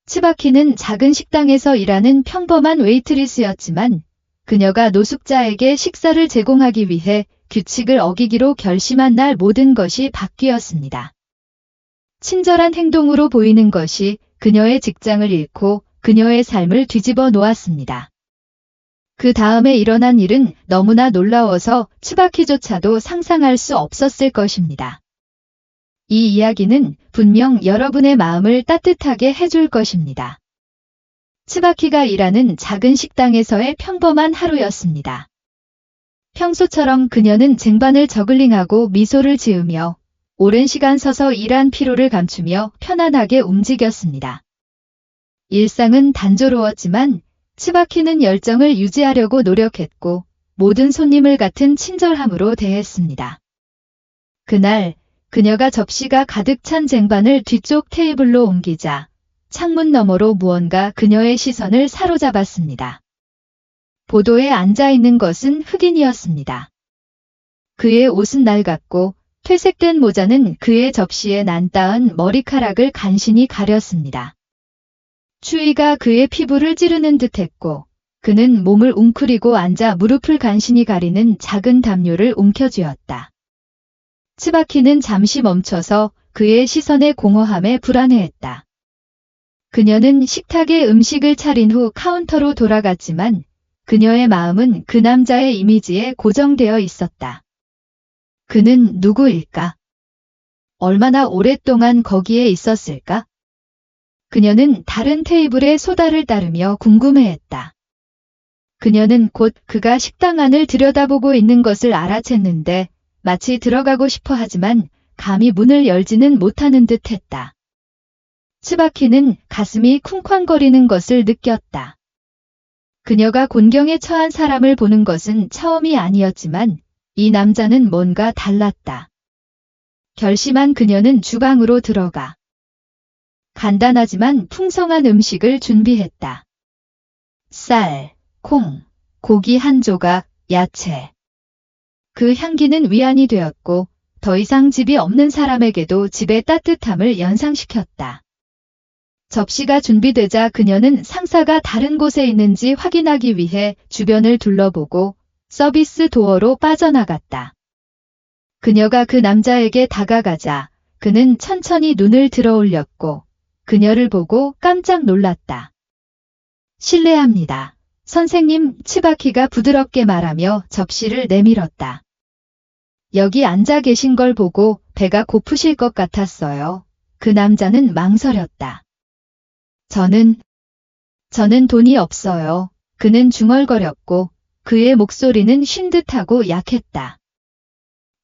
츠바키는 작은 식당에서 일하는 평범한 웨이트리스였지만 그녀가 노숙자에게 식사를 제공하기 위해 규칙을 어기기로 결심한 날 모든 것이 바뀌었습니다. 친절한 행동으로 보이는 것이 그녀의 직장을 잃고 그녀의 삶을 뒤집어 놓았습니다. 그 다음에 일어난 일은 너무나 놀라워서 츠바키조차도 상상할 수 없었을 것입니다. 이 이야기는 분명 여러분의 마음을 따뜻하게 해줄 것입니다. 츠바키가 일하는 작은 식당에서의 평범한 하루였습니다. 평소처럼 그녀는 쟁반을 저글링하고 미소를 지으며 오랜 시간 서서 일한 피로를 감추며 편안하게 움직였습니다. 일상은 단조로웠지만 츠바키는 열정을 유지하려고 노력했고 모든 손님을 같은 친절함으로 대했습니다. 그날 그녀가 접시가 가득 찬 쟁반을 뒤쪽 테이블로 옮기자 창문 너머로 무언가 그녀의 시선을 사로잡았습니다. 보도에 앉아있는 것은 흑인이었습니다. 그의 옷은 낡았고 퇴색된 모자는 그의 접시에 난따은 머리카락을 간신히 가렸습니다. 추위가 그의 피부를 찌르는 듯했고 그는 몸을 웅크리고 앉아 무릎을 간신히 가리는 작은 담요를 움켜쥐었다. 츠바키는 잠시 멈춰서 그의 시선의 공허함에 불안해했다. 그녀는 식탁에 음식을 차린 후 카운터로 돌아갔지만 그녀의 마음은 그 남자의 이미지에 고정되어 있었다. 그는 누구일까? 얼마나 오랫동안 거기에 있었을까? 그녀는 다른 테이블의 소다를 따르며 궁금해했다. 그녀는 곧 그가 식당 안을 들여다보고 있는 것을 알아챘는데 마치 들어가고 싶어 하지만 감히 문을 열지는 못하는 듯 했다. 츠바키는 가슴이 쿵쾅거리는 것을 느꼈다. 그녀가 곤경에 처한 사람을 보는 것은 처음이 아니었지만 이 남자는 뭔가 달랐다. 결심한 그녀는 주방으로 들어가 간단하지만 풍성한 음식을 준비했다. 쌀, 콩, 고기 한 조각, 야채. 그 향기는 위안이 되었고 더 이상 집이 없는 사람에게도 집의 따뜻함을 연상시켰다. 접시가 준비되자 그녀는 상사가 다른 곳에 있는지 확인하기 위해 주변을 둘러보고 서비스 도어로 빠져나갔다. 그녀가 그 남자에게 다가가자 그는 천천히 눈을 들어올렸고 그녀를 보고 깜짝 놀랐다. 실례합니다. 선생님, 츠바키가 부드럽게 말하며 접시를 내밀었다. 여기 앉아 계신 걸 보고 배가 고프실 것 같았어요. 그 남자는 망설였다. 저는 돈이 없어요. 그는 중얼거렸고 그의 목소리는 쉰 듯하고 약했다.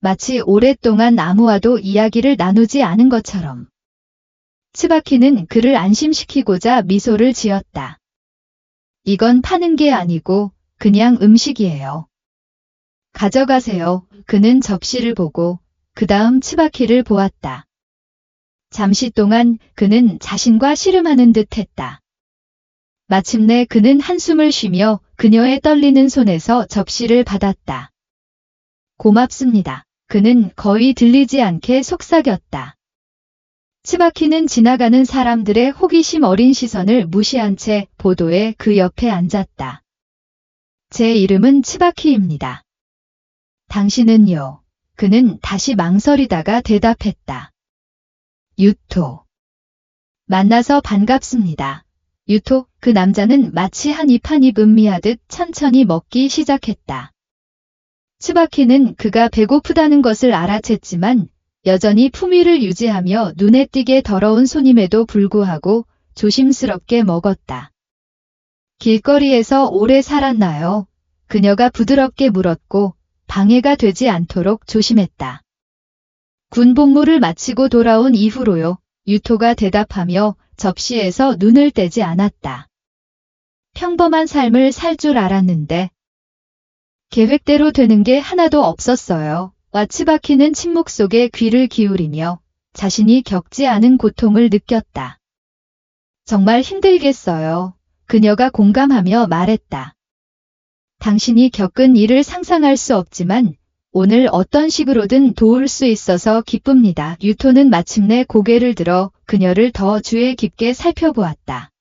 마치 오랫동안 아무와도 이야기를 나누지 않은 것처럼. 츠바키는 그를 안심시키고자 미소를 지었다. 이건 파는 게 아니고 그냥 음식이에요. 가져가세요. 그는 접시를 보고 그 다음 츠바키를 보았다. 잠시 동안 그는 자신과 씨름하는 듯 했다. 마침내 그는 한숨을 쉬며 그녀의 떨리는 손에서 접시를 받았다. 고맙습니다. 그는 거의 들리지 않게 속삭였다. 츠바키는 지나가는 사람들의 호기심 어린 시선을 무시한 채 보도에 그 옆에 앉았다. 제 이름은 츠바키입니다. 당신은요? 그는 다시 망설이다가 대답했다. 유토. 만나서 반갑습니다. 유토, 그 남자는 마치 한 입 한 입 음미하듯 천천히 먹기 시작했다. 츠바키는 그가 배고프다는 것을 알아챘지만 여전히 품위를 유지하며 눈에 띄게 더러운 손임에도 불구하고 조심스럽게 먹었다. 길거리에서 오래 살았나요? 그녀가 부드럽게 물었고 방해가 되지 않도록 조심했다. 군 복무를 마치고 돌아온 이후로요. 유토가 대답하며 접시에서 눈을 떼지 않았다. 평범한 삶을 살 줄 알았는데 계획대로 되는 게 하나도 없었어요. 츠바키는 침묵 속에 귀를 기울이며 자신이 겪지 않은 고통을 느꼈다. 정말 힘들겠어요. 그녀가 공감하며 말했다. 당신이 겪은 일을 상상할 수 없지만 오늘 어떤 식으로든 도울 수 있어서 기쁩니다. 유토는 마침내 고개를 들어 그녀를 더 주의 깊게 살펴보았다.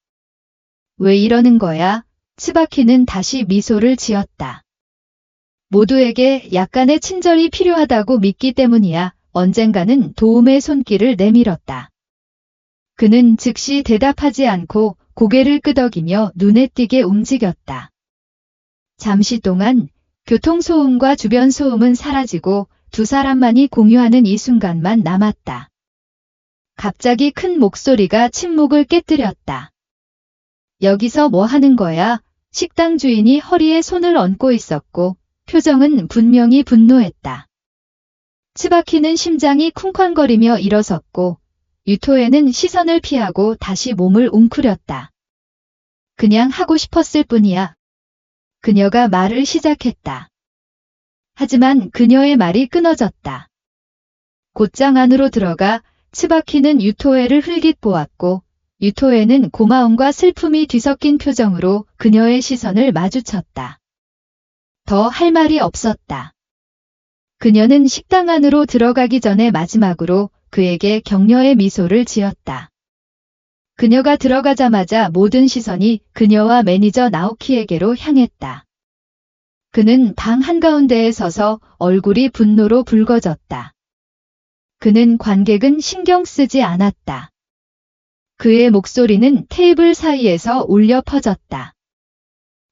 왜 이러는 거야? 츠바키는 다시 미소를 지었다. 모두에게 약간의 친절이 필요하다고 믿기 때문이야. 언젠가는 도움의 손길을 내밀었다. 그는 즉시 대답하지 않고 고개를 끄덕이며 눈에 띄게 움직였다. 잠시 동안 교통소음과 주변 소음은 사라지고 두 사람만이 공유하는 이 순간만 남았다. 갑자기 큰 목소리가 침묵을 깨뜨렸다. 여기서 뭐 하는 거야? 식당 주인이 허리에 손을 얹고 있었고 표정은 분명히 분노했다. 츠바키는 심장이 쿵쾅거리며 일어섰고 유토에는 시선을 피하고 다시 몸을 웅크렸다. 그냥 하고 싶었을 뿐이야. 그녀가 말을 시작했다. 하지만 그녀의 말이 끊어졌다. 곧장 안으로 들어가 츠바키는 유토에를 흘깃 보았고 유토에는 고마움과 슬픔이 뒤섞인 표정으로 그녀의 시선을 마주쳤다. 더 할 말이 없었다. 그녀는 식당 안으로 들어가기 전에 마지막으로 그에게 격려의 미소를 지었다. 그녀가 들어가자마자 모든 시선이 그녀와 매니저 나오키에게로 향했다. 그는 방 한가운데에 서서 얼굴이 분노로 붉어졌다. 그는 관객은 신경 쓰지 않았다. 그의 목소리는 테이블 사이에서 울려 퍼졌다.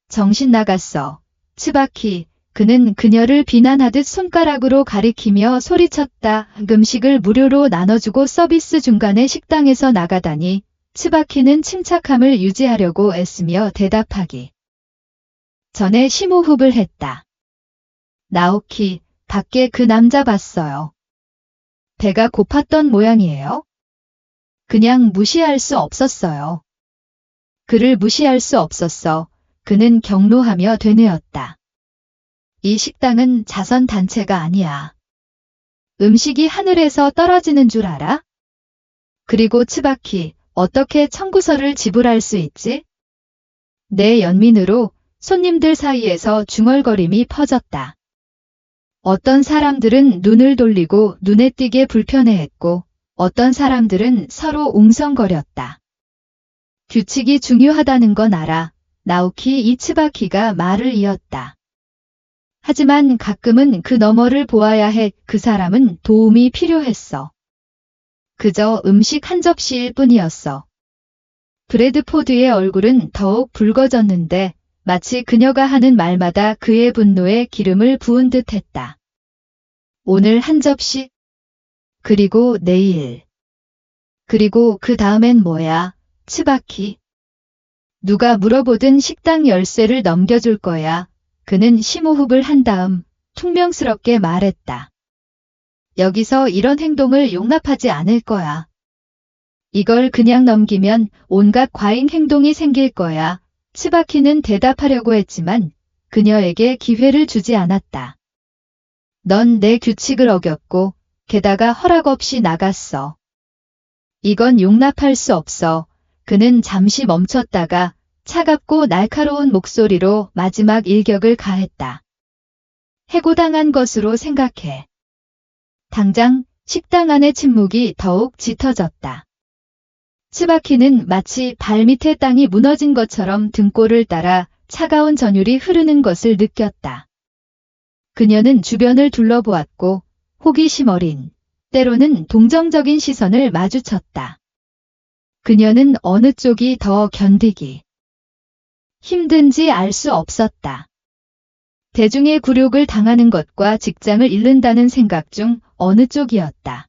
정신 나갔어. 츠바키. 그는 그녀를 비난하듯 손가락으로 가리키며 소리쳤다. 음식을 무료로 나눠주고 서비스 중간에 식당에서 나가다니. 츠바키는 침착함을 유지하려고 애쓰며 대답하기 전에 심호흡을 했다. 나오키, 밖에 그 남자 봤어요. 배가 고팠던 모양이에요. 그냥 무시할 수 없었어요. 그를 무시할 수 없었어. 그는 경로하며 되뇌었다. 이 식당은 자선단체가 아니야. 음식이 하늘에서 떨어지는 줄 알아? 그리고 츠바키, 어떻게 청구서를 지불할 수 있지? 내 연민으로 손님들 사이에서 중얼거림이 퍼졌다. 어떤 사람들은 눈을 돌리고 눈에 띄게 불편해했고 어떤 사람들은 서로 웅성거렸다. 규칙이 중요하다는 건 알아. 나오키 이츠바키가 말을 이었다. 하지만 가끔은 그 너머를 보아야 해. 그 사람은 도움이 필요했어. 그저 음식 한 접시일 뿐이었어. 브래드포드의 얼굴은 더욱 붉어졌는데 마치 그녀가 하는 말마다 그의 분노에 기름을 부은 듯 했다. 오늘 한 접시? 그리고 내일. 그리고 그 다음엔 뭐야? 츠바키. 누가 물어보든 식당 열쇠를 넘겨줄 거야. 그는 심호흡을 한 다음 퉁명스럽게 말했다. 여기서 이런 행동을 용납하지 않을 거야. 이걸 그냥 넘기면 온갖 과잉 행동이 생길 거야. 츠바키는 대답하려고 했지만 그녀에게 기회를 주지 않았다. 넌 내 규칙을 어겼고 게다가 허락 없이 나갔어. 이건 용납할 수 없어. 그는 잠시 멈췄다가 차갑고 날카로운 목소리로 마지막 일격을 가했다. 해고당한 것으로 생각해. 당장 식당 안의 침묵이 더욱 짙어졌다. 츠바키는 마치 발밑에 땅이 무너진 것처럼 등골을 따라 차가운 전율이 흐르는 것을 느꼈다. 그녀는 주변을 둘러보았고 호기심 어린, 때로는 동정적인 시선을 마주쳤다. 그녀는 어느 쪽이 더 견디기 힘든지 알 수 없었다. 대중의 굴욕을 당하는 것과 직장을 잃는다는 생각 중 어느 쪽이었다.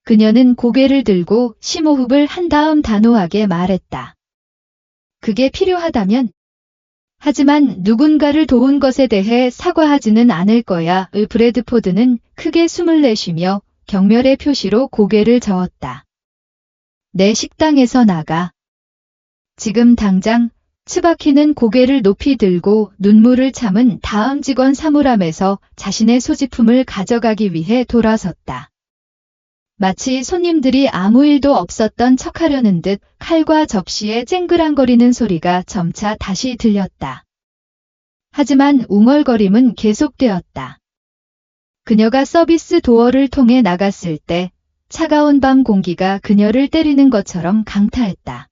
그녀는 고개를 들고 심호흡을 한 다음 단호하게 말했다. 그게 필요하다면? 하지만 누군가를 도운 것에 대해 사과하지는 않을 거야. 브래드포드는 크게 숨을 내쉬며 경멸의 표시로 고개를 저었다. 내 식당에서 나가. 지금 당장. 츠바키는 고개를 높이 들고 눈물을 참은 다음 직원 사물함에서 자신의 소지품을 가져가기 위해 돌아섰다. 마치 손님들이 아무 일도 없었던 척하려는 듯 칼과 접시의 쨍그랑거리는 소리가 점차 다시 들렸다. 하지만 웅얼거림은 계속되었다. 그녀가 서비스 도어를 통해 나갔을 때 차가운 밤 공기가 그녀를 때리는 것처럼 강타했다.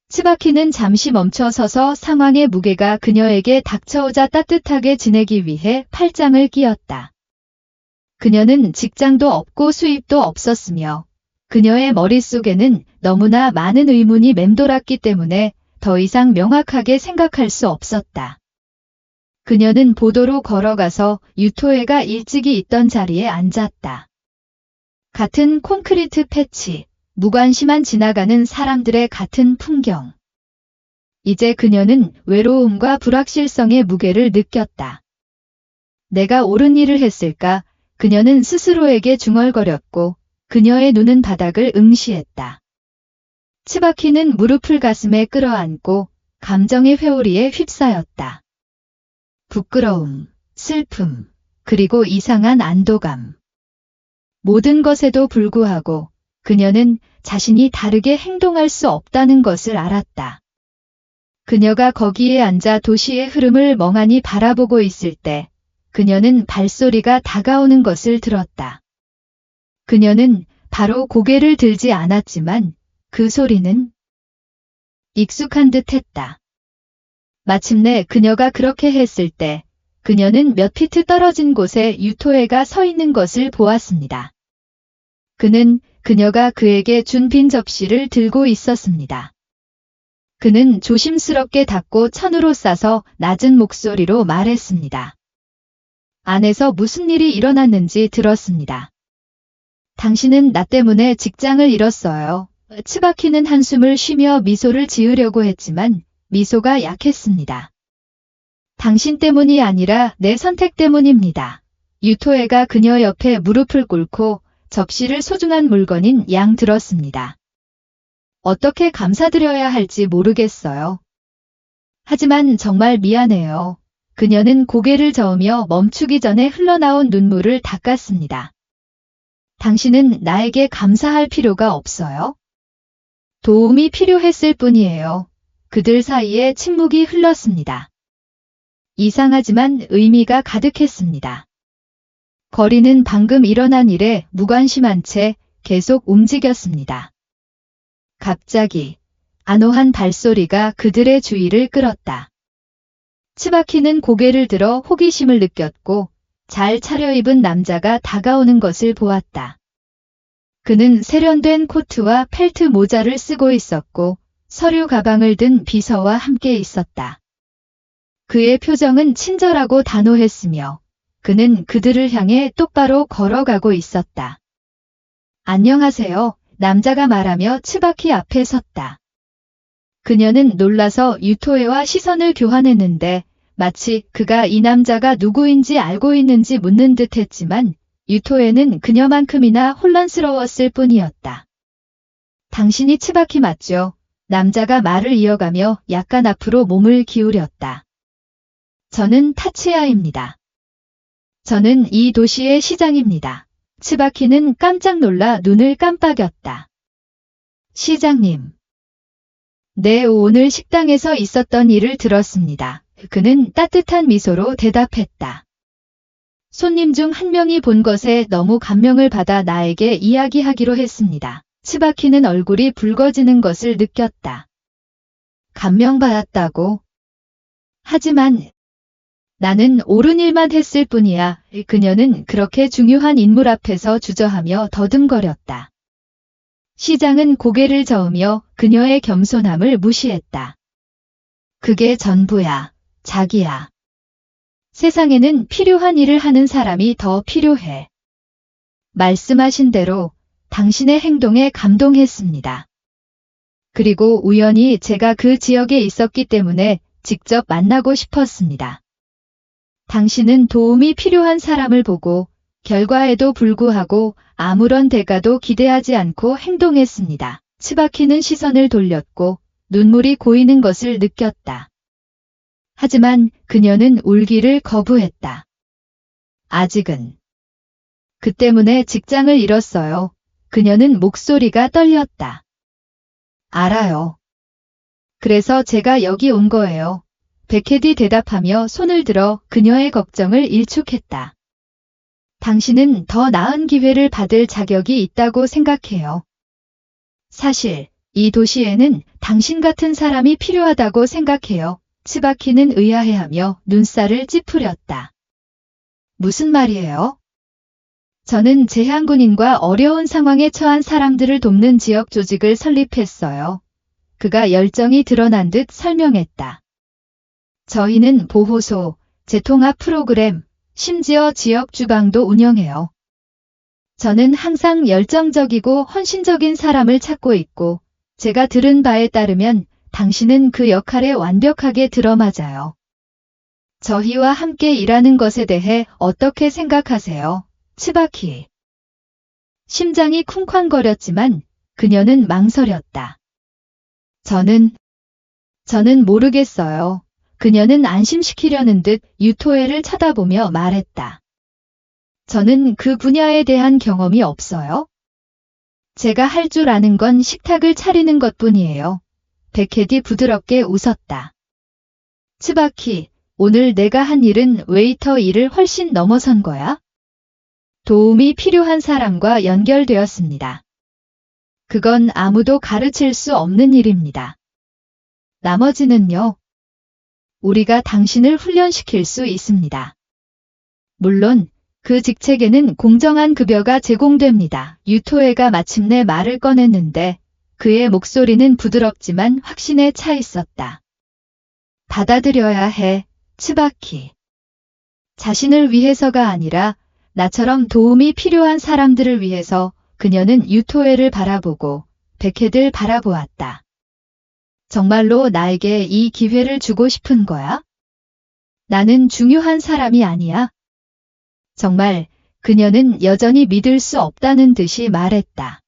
치바키는 잠시 멈춰서서 상황의 무게가 그녀에게 닥쳐오자 따뜻하게 지내기 위해 팔짱을 끼었다. 그녀는 직장도 없고 수입도 없었으며 그녀의 머릿속에는 너무나 많은 의문이 맴돌았기 때문에 더 이상 명확하게 생각할 수 없었다. 그녀는 보도로 걸어가서 유토에가 일찍이 있던 자리에 앉았다. 같은 콘크리트 패치, 무관심한 지나가는 사람들의 같은 풍경. 이제 그녀는 외로움과 불확실성의 무게를 느꼈다. 내가 옳은 일을 했을까? 그녀는 스스로에게 중얼거렸고 그녀의 눈은 바닥을 응시했다. 치바키는 무릎을 가슴에 끌어안고 감정의 회오리에 휩싸였다. 부끄러움, 슬픔, 그리고 이상한 안도감. 모든 것에도 불구하고 그녀는 자신이 다르게 행동할 수 없다는 것을 알았다. 그녀가 거기에 앉아 도시의 흐름을 멍하니 바라보고 있을 때 그녀는 발소리가 다가오는 것을 들었다. 그녀는 바로 고개를 들지 않았지만 그 소리는 익숙한 듯 했다. 마침내 그녀가 그렇게 했을 때 그녀는 몇 피트 떨어진 곳에 유토에가 서 있는 것을 보았습니다. 그는 그녀가 그에게 준 빈 접시를 들고 있었습니다. 그는 조심스럽게 닫고 천으로 싸서 낮은 목소리로 말했습니다. 안에서 무슨 일이 일어났는지 들었습니다. 당신은 나 때문에 직장을 잃었어요. 치바키는 한숨을 쉬며 미소를 지으려고 했지만 미소가 약했습니다. 당신 때문이 아니라 내 선택 때문입니다. 유토에가 그녀 옆에 무릎을 꿇고 접시를 소중한 물건인 양 들었습니다. 어떻게 감사드려야 할지 모르겠어요. 하지만 정말 미안해요. 그녀는 고개를 저으며 멈추기 전에 흘러나온 눈물을 닦았습니다. 당신은 나에게 감사할 필요가 없어요. 도움이 필요했을 뿐이에요. 그들 사이에 침묵이 흘렀습니다. 이상하지만 의미가 가득했습니다. 거리는 방금 일어난 일에 무관심한 채 계속 움직였습니다. 갑자기 안오한 발소리가 그들의 주의를 끌었다. 치바키는 고개를 들어 호기심을 느꼈고 잘 차려입은 남자가 다가오는 것을 보았다. 그는 세련된 코트와 펠트 모자를 쓰고 있었고 서류 가방을 든 비서와 함께 있었다. 그의 표정은 친절하고 단호했으며 그는 그들을 향해 똑바로 걸어가고 있었다. 안녕하세요. 남자가 말하며 치바키 앞에 섰다. 그녀는 놀라서 유토에와 시선을 교환했는데 마치 그가 이 남자가 누구인지 알고 있는지 묻는 듯 했지만 유토에는 그녀만큼이나 혼란스러웠을 뿐이었다. 당신이 치바키 맞죠? 남자가 말을 이어가며 약간 앞으로 몸을 기울였다. 저는 타치야입니다. 저는 이 도시의 시장입니다. 치바키는 깜짝 놀라 눈을 깜빡였다. 시장님. 네, 오늘 식당에서 있었던 일을 들었습니다. 그는 따뜻한 미소로 대답했다. 손님 중 한 명이 본 것에 너무 감명을 받아 나에게 이야기하기로 했습니다. 치바키는 얼굴이 붉어지는 것을 느꼈다. 감명받았다고? 하지만 나는 옳은 일만 했을 뿐이야. 그녀는 그렇게 중요한 인물 앞에서 주저하며 더듬거렸다. 시장은 고개를 저으며 그녀의 겸손함을 무시했다. 그게 전부야. 자기야. 세상에는 필요한 일을 하는 사람이 더 필요해. 말씀하신 대로 당신의 행동에 감동했습니다. 그리고 우연히 제가 그 지역에 있었기 때문에 직접 만나고 싶었습니다. 당신은 도움이 필요한 사람을 보고 결과에도 불구하고 아무런 대가도 기대하지 않고 행동했습니다. 치바키는 시선을 돌렸고 눈물이 고이는 것을 느꼈다. 하지만 그녀는 울기를 거부했다. 아직은. 그 때문에 직장을 잃었어요. 그녀는 목소리가 떨렸다. 알아요. 그래서 제가 여기 온 거예요. 베케디 대답하며 손을 들어 그녀의 걱정을 일축했다. 당신은 더 나은 기회를 받을 자격이 있다고 생각해요. 사실 이 도시에는 당신 같은 사람이 필요하다고 생각해요. 츠바키는 의아해하며 눈살을 찌푸렸다. 무슨 말이에요? 저는 재향군인과 어려운 상황에 처한 사람들을 돕는 지역 조직을 설립했어요. 그가 열정이 드러난 듯 설명했다. 저희는 보호소, 재통합 프로그램, 심지어 지역 주방도 운영해요. 저는 항상 열정적이고 헌신적인 사람을 찾고 있고, 제가 들은 바에 따르면 당신은 그 역할에 완벽하게 들어맞아요. 저희와 함께 일하는 것에 대해 어떻게 생각하세요, 츠바키? 심장이 쿵쾅거렸지만 그녀는 망설였다. 저는 모르겠어요. 그녀는 안심시키려는 듯 유토에를 쳐다보며 말했다. 저는 그 분야에 대한 경험이 없어요. 제가 할 줄 아는 건 식탁을 차리는 것뿐이에요. 베켓이 부드럽게 웃었다. 츠바키, 오늘 내가 한 일은 웨이터 일을 훨씬 넘어선 거야? 도움이 필요한 사람과 연결되었습니다. 그건 아무도 가르칠 수 없는 일입니다. 나머지는요? 우리가 당신을 훈련시킬 수 있습니다. 물론 그 직책에는 공정한 급여가 제공됩니다. 유토에가 마침내 말을 꺼냈는데 그의 목소리는 부드럽지만 확신에 차 있었다. 받아들여야 해, 츠바키. 자신을 위해서가 아니라 나처럼 도움이 필요한 사람들을 위해서 그녀는 유토에를 바라보고 베켓을 바라보았다. 정말로 나에게 이 기회를 주고 싶은 거야? 나는 중요한 사람이 아니야. 정말 그녀는 여전히 믿을 수 없다는 듯이 말했다.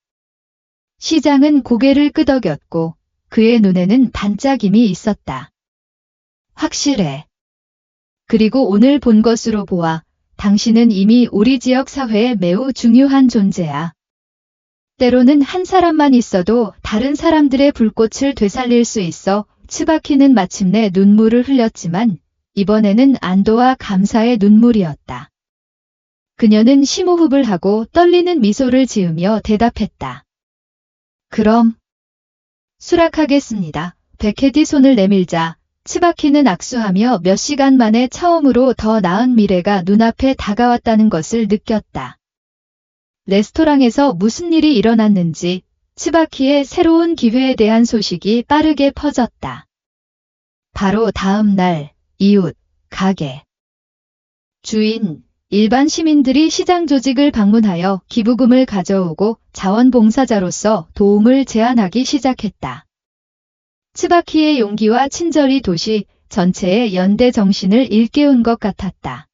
시장은 고개를 끄덕였고 그의 눈에는 반짝임이 있었다. 확실해. 그리고 오늘 본 것으로 보아 당신은 이미 우리 지역 사회에 매우 중요한 존재야. 때로는 한 사람만 있어도 다른 사람들의 불꽃을 되살릴 수 있어. 츠바키는 마침내 눈물을 흘렸지만 이번에는 안도와 감사의 눈물이었다. 그녀는 심호흡을 하고 떨리는 미소를 지으며 대답했다. 그럼 수락하겠습니다. 베켓이 손을 내밀자 츠바키는 악수하며 몇 시간 만에 처음으로 더 나은 미래가 눈앞에 다가왔다는 것을 느꼈다. 레스토랑에서 무슨 일이 일어났는지 츠바키의 새로운 기회에 대한 소식이 빠르게 퍼졌다. 바로 다음 날 이웃, 가게, 주인, 일반 시민들이 시장 조직을 방문하여 기부금을 가져오고 자원봉사자로서 도움을 제안하기 시작했다. 츠바키의 용기와 친절이 도시 전체의 연대 정신을 일깨운 것 같았다.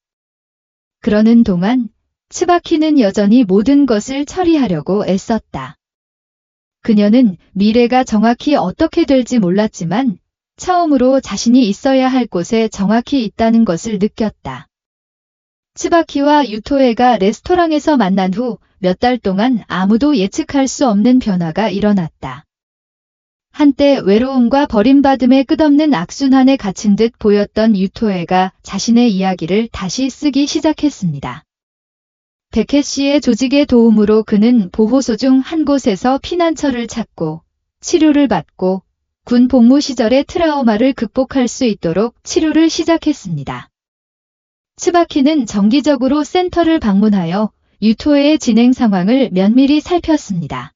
그러는 동안 츠바키는 여전히 모든 것을 처리하려고 애썼다. 그녀는 미래가 정확히 어떻게 될지 몰랐지만 처음으로 자신이 있어야 할 곳에 정확히 있다는 것을 느꼈다. 츠바키와 유토에가 레스토랑에서 만난 후 몇 달 동안 아무도 예측할 수 없는 변화가 일어났다. 한때 외로움과 버림받음의 끝없는 악순환에 갇힌 듯 보였던 유토에가 자신의 이야기를 다시 쓰기 시작했습니다. 베켓 씨의 조직의 도움으로 그는 보호소 중 한 곳에서 피난처를 찾고 치료를 받고 군 복무 시절의 트라우마를 극복할 수 있도록 치료를 시작했습니다. 츠바키는 정기적으로 센터를 방문하여 유토의 진행 상황을 면밀히 살폈습니다.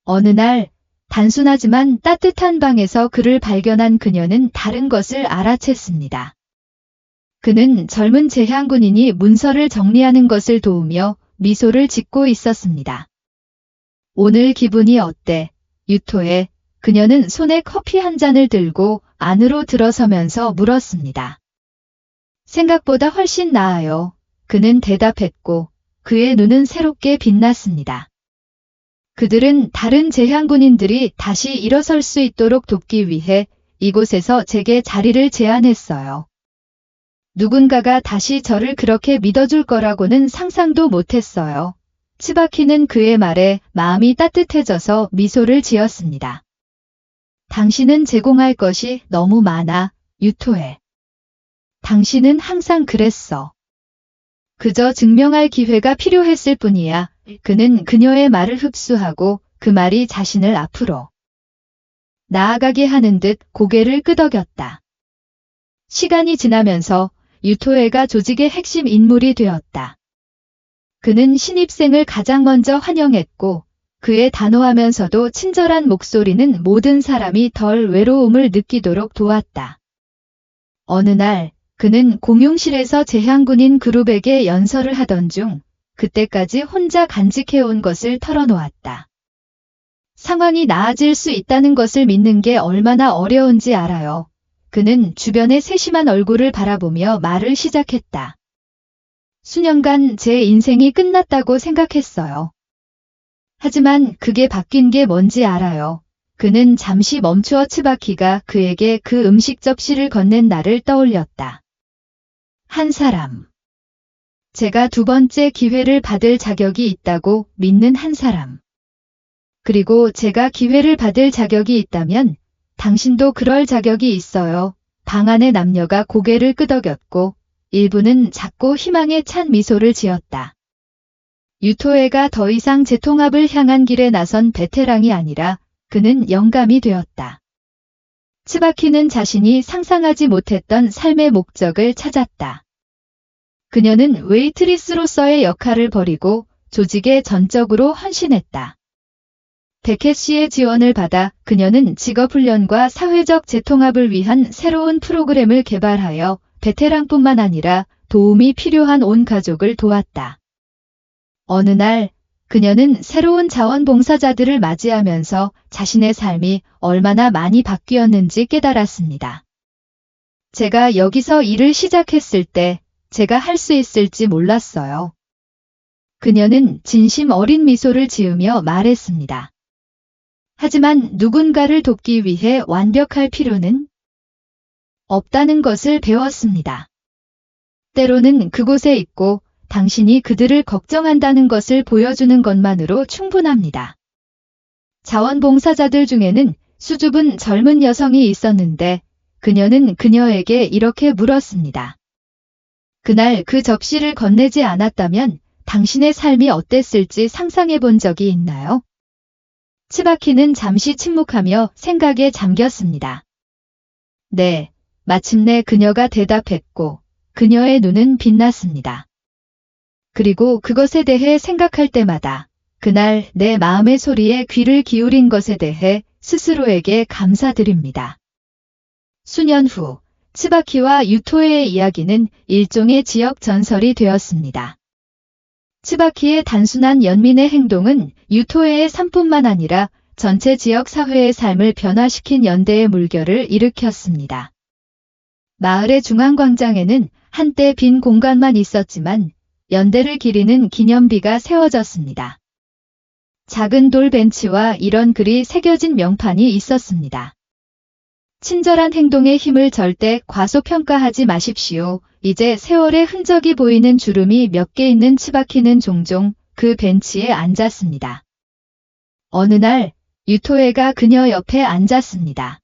어느 날 단순하지만 따뜻한 방에서 그를 발견한 그녀는 다른 것을 알아챘습니다. 그는 젊은 재향군인이 문서를 정리하는 것을 도우며 미소를 짓고 있었습니다. 오늘 기분이 어때, 유토에? 그녀는 손에 커피 한 잔을 들고 안으로 들어서면서 물었습니다. 생각보다 훨씬 나아요. 그는 대답했고 그의 눈은 새롭게 빛났습니다. 그들은 다른 재향군인들이 다시 일어설 수 있도록 돕기 위해 이곳에서 제게 자리를 제안했어요. 누군가가 다시 저를 그렇게 믿어줄 거라고는 상상도 못했어요. 츠바키는 그의 말에 마음이 따뜻해져서 미소를 지었습니다. 당신은 제공할 것이 너무 많아, 유토에. 당신은 항상 그랬어. 그저 증명할 기회가 필요했을 뿐이야. 그는 그녀의 말을 흡수하고 그 말이 자신을 앞으로 나아가게 하는 듯 고개를 끄덕였다. 시간이 지나면서 유토에가 조직의 핵심 인물이 되었다. 그는 신입생을 가장 먼저 환영했고 그의 단호하면서도 친절한 목소리는 모든 사람이 덜 외로움을 느끼도록 도왔다. 어느 날 그는 공용실에서 재향군인 그룹에게 연설을 하던 중 그때까지 혼자 간직해온 것을 털어놓았다. 상황이 나아질 수 있다는 것을 믿는 게 얼마나 어려운지 알아요. 그는 주변의 세심한 얼굴을 바라보며 말을 시작했다. 수년간 제 인생이 끝났다고 생각했어요. 하지만 그게 바뀐 게 뭔지 알아요. 그는 잠시 멈추어 츠바키가 그에게 그 음식 접시를 건넨 날을 떠올렸다. 한 사람. 제가 두 번째 기회를 받을 자격이 있다고 믿는 한 사람. 그리고 제가 기회를 받을 자격이 있다면 당신도 그럴 자격이 있어요. 방 안의 남녀가 고개를 끄덕였고 일부는 작고 희망에 찬 미소를 지었다. 유토에가 더 이상 재통합을 향한 길에 나선 베테랑이 아니라 그는 영감이 되었다. 츠바키는 자신이 상상하지 못했던 삶의 목적을 찾았다. 그녀는 웨이트리스로서의 역할을 버리고 조직에 전적으로 헌신했다. 베켓 씨의 지원을 받아 그녀는 직업훈련과 사회적 재통합을 위한 새로운 프로그램을 개발하여 베테랑뿐만 아니라 도움이 필요한 온 가족을 도왔다. 어느 날 그녀는 새로운 자원봉사자들을 맞이하면서 자신의 삶이 얼마나 많이 바뀌었는지 깨달았습니다. 제가 여기서 일을 시작했을 때 제가 할 수 있을지 몰랐어요. 그녀는 진심 어린 미소를 지으며 말했습니다. 하지만 누군가를 돕기 위해 완벽할 필요는 없다는 것을 배웠습니다. 때로는 그곳에 있고 당신이 그들을 걱정한다는 것을 보여주는 것만으로 충분합니다. 자원봉사자들 중에는 수줍은 젊은 여성이 있었는데 그녀는 그녀에게 이렇게 물었습니다. 그날 그 접시를 건네지 않았다면 당신의 삶이 어땠을지 상상해 본 적이 있나요? 츠바키는 잠시 침묵하며 생각에 잠겼습니다. 네, 마침내 그녀가 대답했고 그녀의 눈은 빛났습니다. 그리고 그것에 대해 생각할 때마다 그날 내 마음의 소리에 귀를 기울인 것에 대해 스스로에게 감사드립니다. 수년 후 츠바키와 유토의 이야기는 일종의 지역 전설이 되었습니다. 츠바키의 단순한 연민의 행동은 유토의 삶뿐만 아니라 전체 지역 사회의 삶을 변화시킨 연대의 물결을 일으켰습니다. 마을의 중앙광장에는 한때 빈 공간만 있었지만 연대를 기리는 기념비가 세워졌습니다. 작은 돌 벤치와 이런 글이 새겨진 명판이 있었습니다. 친절한 행동의 힘을 절대 과소평가하지 마십시오. 이제 세월의 흔적이 보이는 주름이 몇 개 있는 츠바키는 종종 그 벤치에 앉았습니다. 어느 날 유토에가 그녀 옆에 앉았습니다.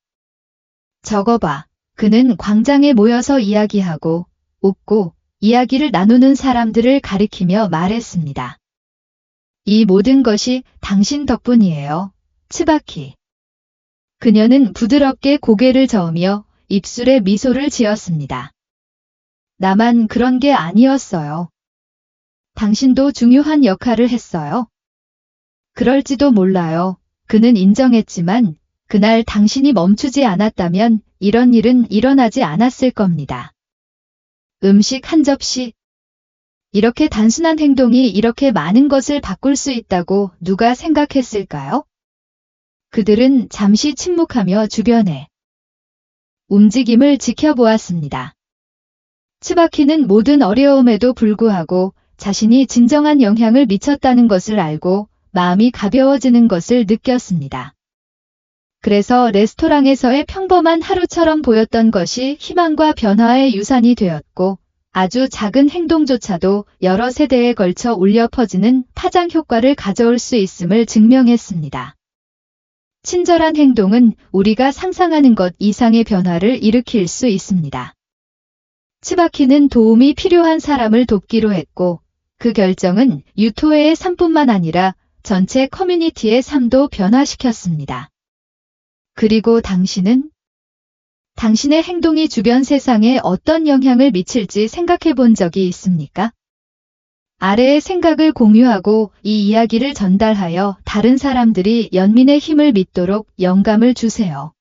적어봐. 그는 광장에 모여서 이야기하고 웃고 이야기를 나누는 사람들을 가리키며 말했습니다. 이 모든 것이 당신 덕분이에요, 츠바키. 그녀는 부드럽게 고개를 저으며 입술에 미소를 지었습니다. 나만 그런 게 아니었어요. 당신도 중요한 역할을 했어요. 그럴지도 몰라요. 그는 인정했지만 그날 당신이 멈추지 않았다면 이런 일은 일어나지 않았을 겁니다. 음식 한 접시. 이렇게 단순한 행동이 이렇게 많은 것을 바꿀 수 있다고 누가 생각했을까요? 그들은 잠시 침묵하며 주변의 움직임을 지켜보았습니다. 츠바키는 모든 어려움에도 불구하고 자신이 진정한 영향을 미쳤다는 것을 알고 마음이 가벼워지는 것을 느꼈습니다. 그래서 레스토랑에서의 평범한 하루처럼 보였던 것이 희망과 변화의 유산이 되었고 아주 작은 행동조차도 여러 세대에 걸쳐 울려 퍼지는 파장 효과를 가져올 수 있음을 증명했습니다. 친절한 행동은 우리가 상상하는 것 이상의 변화를 일으킬 수 있습니다. 치바키는 도움이 필요한 사람을 돕기로 했고, 그 결정은 유토에의 삶뿐만 아니라 전체 커뮤니티의 삶도 변화시켰습니다. 그리고 당신은? 당신의 행동이 주변 세상에 어떤 영향을 미칠지 생각해 본 적이 있습니까? 아래의 생각을 공유하고 이 이야기를 전달하여 다른 사람들이 연민의 힘을 믿도록 영감을 주세요.